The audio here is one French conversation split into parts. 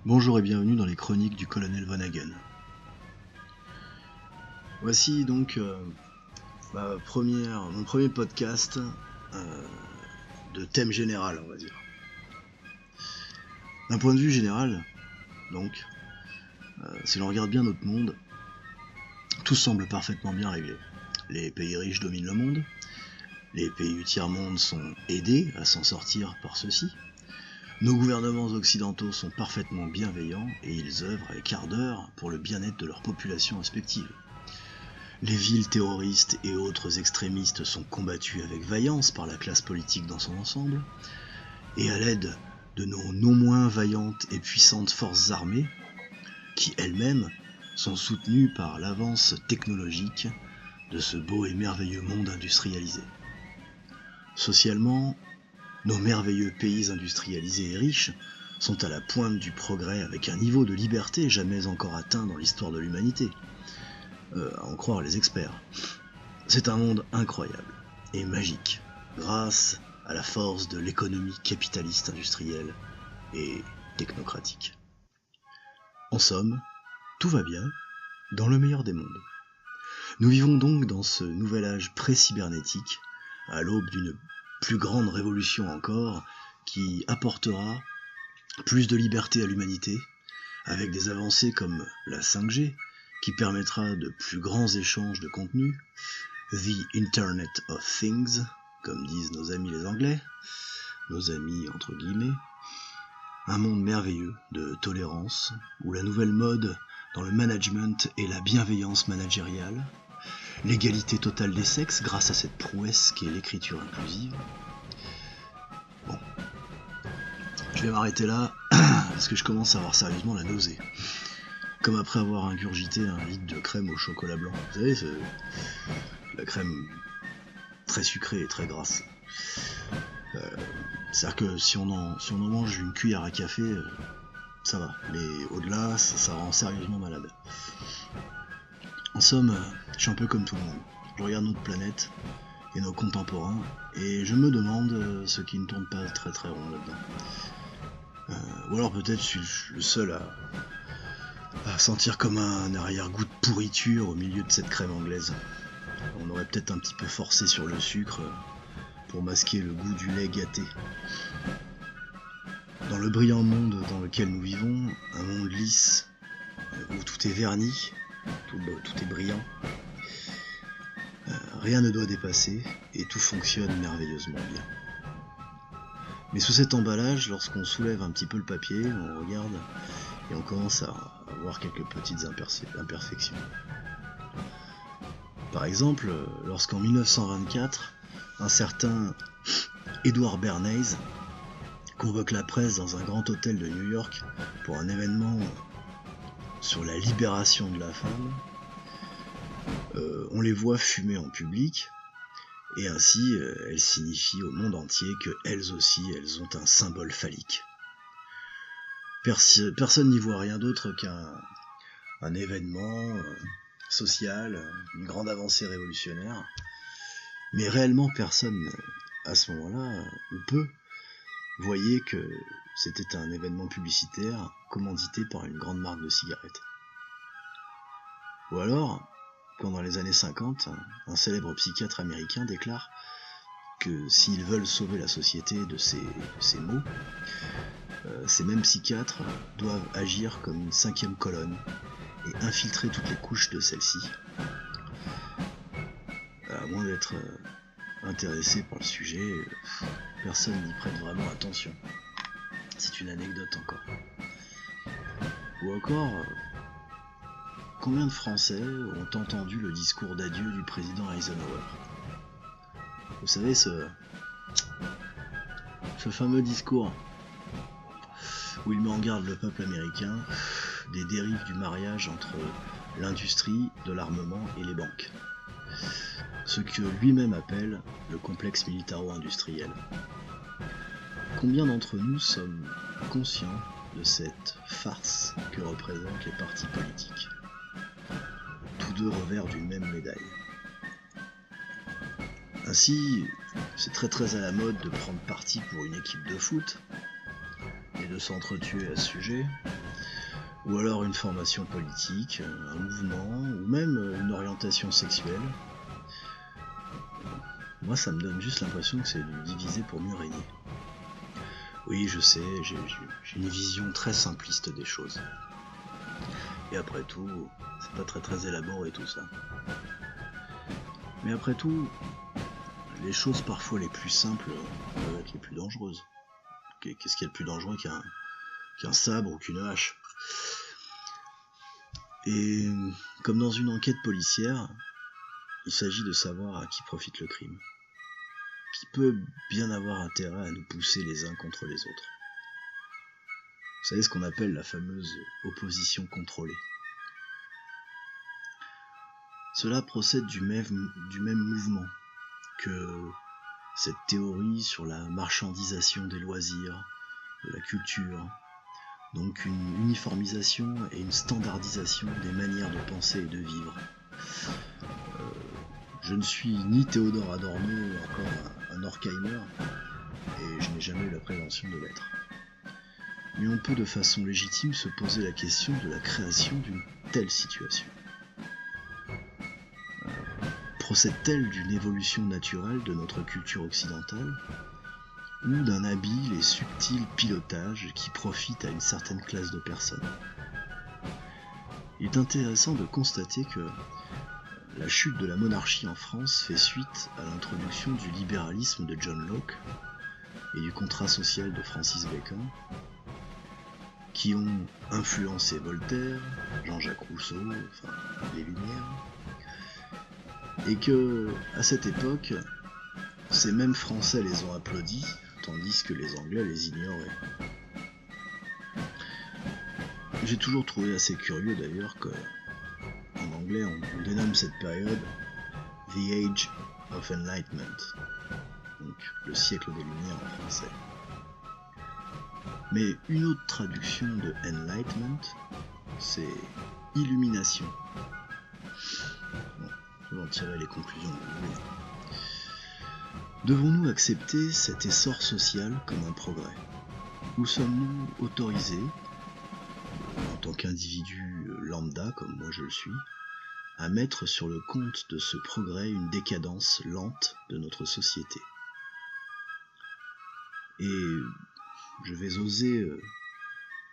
Bonjour et bienvenue dans les chroniques du colonel Von Hagen. Voici donc mon premier podcast de thème général, on va dire. D'un point de vue général, donc, si l'on regarde bien notre monde, tout semble parfaitement bien réglé. Les pays riches dominent le monde, les pays du tiers-monde sont aidés à s'en sortir par ceux-ci. Nos gouvernements occidentaux sont parfaitement bienveillants et ils œuvrent avec ardeur pour le bien-être de leur population respective. Les villes terroristes et autres extrémistes sont combattus avec vaillance par la classe politique dans son ensemble, et à l'aide de nos non moins vaillantes et puissantes forces armées, qui elles-mêmes sont soutenues par l'avance technologique de ce beau et merveilleux monde industrialisé. Socialement, nos merveilleux pays industrialisés et riches sont à la pointe du progrès avec un niveau de liberté jamais encore atteint dans l'histoire de l'humanité, à en croire les experts. C'est un monde incroyable et magique, grâce à la force de l'économie capitaliste industrielle et technocratique. En somme, tout va bien, dans le meilleur des mondes. Nous vivons donc dans ce nouvel âge pré-cybernétique, à l'aube d'une plus grande révolution encore, qui apportera plus de liberté à l'humanité, avec des avancées comme la 5G, qui permettra de plus grands échanges de contenu, The Internet of Things, comme disent nos amis les Anglais, nos amis entre guillemets, un monde merveilleux de tolérance, où la nouvelle mode dans le management et la bienveillance managériale, l'égalité totale des sexes grâce à cette prouesse qu'est l'écriture inclusive. Bon, je vais m'arrêter là parce que je commence à avoir sérieusement la nausée. Comme après avoir ingurgité un litre de crème au chocolat blanc. Vous savez, c'est la crème très sucrée et très grasse. C'est-à-dire que si on en mange une cuillère à café, ça va. Mais au-delà, ça rend sérieusement malade. En somme, je suis un peu comme tout le monde. Je regarde notre planète et nos contemporains, et je me demande ce qui ne tourne pas très très rond là-dedans. Ou alors peut-être je suis le seul à sentir comme un arrière-goût de pourriture au milieu de cette crème anglaise. On aurait peut-être un petit peu forcé sur le sucre pour masquer le goût du lait gâté. Dans le brillant monde dans lequel nous vivons, un monde lisse, où tout est verni, tout est brillant, rien ne doit dépasser et tout fonctionne merveilleusement bien. Mais sous cet emballage, lorsqu'on soulève un petit peu le papier, on regarde et on commence à voir quelques petites imperfections. Par exemple, lorsqu'en 1924, un certain Edward Bernays convoque la presse dans un grand hôtel de New York pour un événement sur la libération de la femme, on les voit fumer en public, et ainsi elles signifient au monde entier qu'elles aussi, elles ont un symbole phallique. Personne n'y voit rien d'autre qu'un événement social, une grande avancée révolutionnaire, mais réellement personne, à ce moment-là, ou peu, voyait que c'était un événement publicitaire commandité par une grande marque de cigarettes. Ou alors, quand dans les années 50, un célèbre psychiatre américain déclare que s'ils veulent sauver la société de ces maux, ces mêmes psychiatres doivent agir comme une 5e colonne et infiltrer toutes les couches de celle-ci, à moins d'être intéressé par le sujet, personne n'y prête vraiment attention. C'est une anecdote encore. Ou encore, combien de Français ont entendu le discours d'adieu du président Eisenhower? Vous savez, ce fameux discours où il met en garde le peuple américain des dérives du mariage entre l'industrie de l'armement et les banques. Ce que lui-même appelle le complexe militaro-industriel. Combien d'entre nous sommes conscients de cette farce que représentent les partis politiques? Tous deux revers d'une même médaille. Ainsi, c'est très à la mode de prendre parti pour une équipe de foot et de s'entretuer à ce sujet, ou alors une formation politique, un mouvement, ou même une orientation sexuelle. Moi, ça me donne juste l'impression que c'est de diviser pour mieux régner. Oui, je sais, j'ai une vision très simpliste des choses. Et après tout, c'est pas très élaboré tout ça. Mais après tout, les choses parfois les plus simples peuvent être les plus dangereuses. Qu'est-ce qu'il y a de plus dangereux qu'un sabre ou qu'une hache? Et comme dans une enquête policière, il s'agit de savoir à qui profite le crime. Qui peut bien avoir intérêt à nous pousser les uns contre les autres. Vous savez ce qu'on appelle la fameuse opposition contrôlée. Cela procède du même mouvement que cette théorie sur la marchandisation des loisirs, de la culture, donc une uniformisation et une standardisation des manières de penser et de vivre. Je ne suis ni Théodore Adorno ni encore un Horkheimer, et je n'ai jamais eu la prétention de l'être. Mais on peut de façon légitime se poser la question de la création d'une telle situation. Procède-t-elle d'une évolution naturelle de notre culture occidentale, ou d'un habile et subtil pilotage qui profite à une certaine classe de personnes? Il est intéressant de constater que la chute de la monarchie en France fait suite à l'introduction du libéralisme de John Locke et du contrat social de Francis Bacon, qui ont influencé Voltaire, Jean-Jacques Rousseau, enfin les Lumières, et que, à cette époque, ces mêmes Français les ont applaudis, tandis que les Anglais les ignoraient. J'ai toujours trouvé assez curieux d'ailleurs qu'en anglais on dénomme cette période The Age of Enlightenment, donc le siècle des Lumières en français. Mais une autre traduction de Enlightenment, c'est illumination. Bon, vous en tirez les conclusions que vous voulez. Devons-nous accepter cet essor social comme un progrès? Ou sommes-nous autorisés, en tant qu'individus lambda, comme moi je le suis, à mettre sur le compte de ce progrès une décadence lente de notre société? Et je vais oser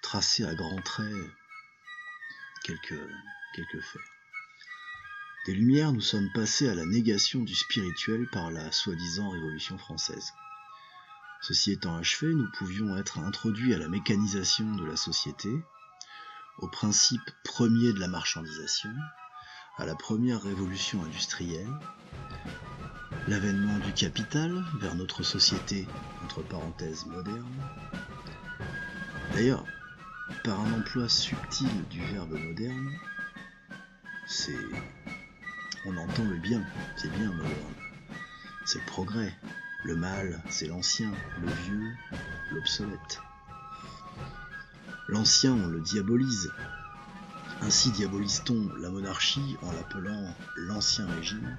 tracer à grands traits quelques faits. Des Lumières, nous sommes passés à la négation du spirituel par la soi-disant Révolution française. Ceci étant achevé, nous pouvions être introduits à la mécanisation de la société, au principe premier de la marchandisation, à la première révolution industrielle, l'avènement du capital vers notre société, entre parenthèses, moderne. D'ailleurs, par un emploi subtil du verbe moderne, on entend le bien, c'est bien moderne. C'est le progrès. Le mal, c'est l'ancien, le vieux, l'obsolète. L'ancien, on le diabolise. Ainsi diabolise-t-on la monarchie en l'appelant l'ancien régime.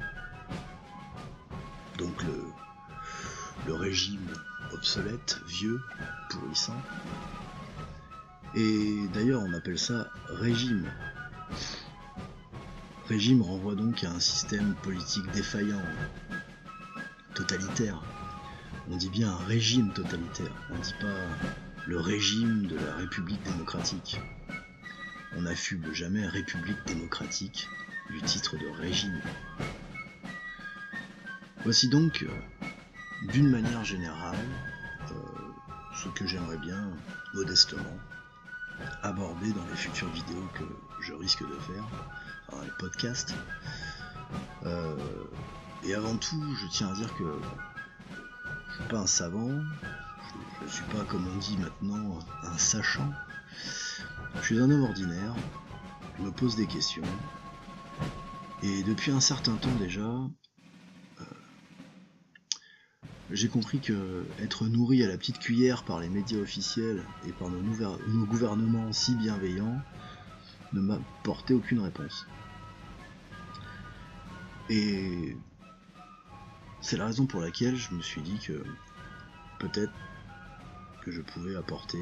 Donc le régime obsolète, vieux, pourrissant. Et d'ailleurs, on appelle ça régime. Régime renvoie donc à un système politique défaillant, totalitaire. On dit bien un régime totalitaire, on ne dit pas le régime de la République démocratique. On n'affuble jamais République démocratique du titre de régime. Voici donc, d'une manière générale, ce que j'aimerais bien, modestement, aborder dans les futures vidéos que je risque de faire, dans les podcasts. Et avant tout, je tiens à dire que je ne suis pas un savant, je ne suis pas, comme on dit maintenant, un sachant. Je suis un homme ordinaire, je me pose des questions, et depuis un certain temps déjà, j'ai compris que être nourri à la petite cuillère par les médias officiels et par nos gouvernements si bienveillants ne m'apportait aucune réponse. Et c'est la raison pour laquelle je me suis dit que peut-être que je pouvais apporter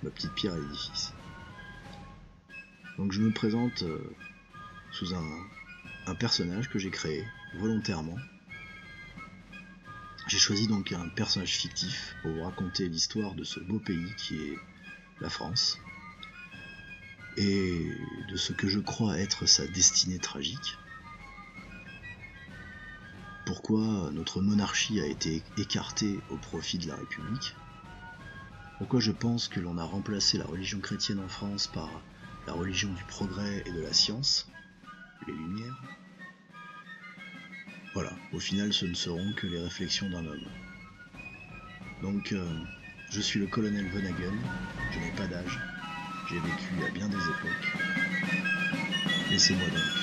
ma petite pierre à l'édifice. Donc je me présente sous un personnage que j'ai créé volontairement. J'ai choisi donc un personnage fictif pour vous raconter l'histoire de ce beau pays qui est la France, et de ce que je crois être sa destinée tragique. Pourquoi notre monarchie a été écartée au profit de la République. Pourquoi je pense que l'on a remplacé la religion chrétienne en France par la religion du progrès et de la science, les Lumières. Voilà, au final ce ne seront que les réflexions d'un homme. Donc je suis le colonel Vonnegut, je n'ai pas d'âge, j'ai vécu à bien des époques. Laissez-moi donc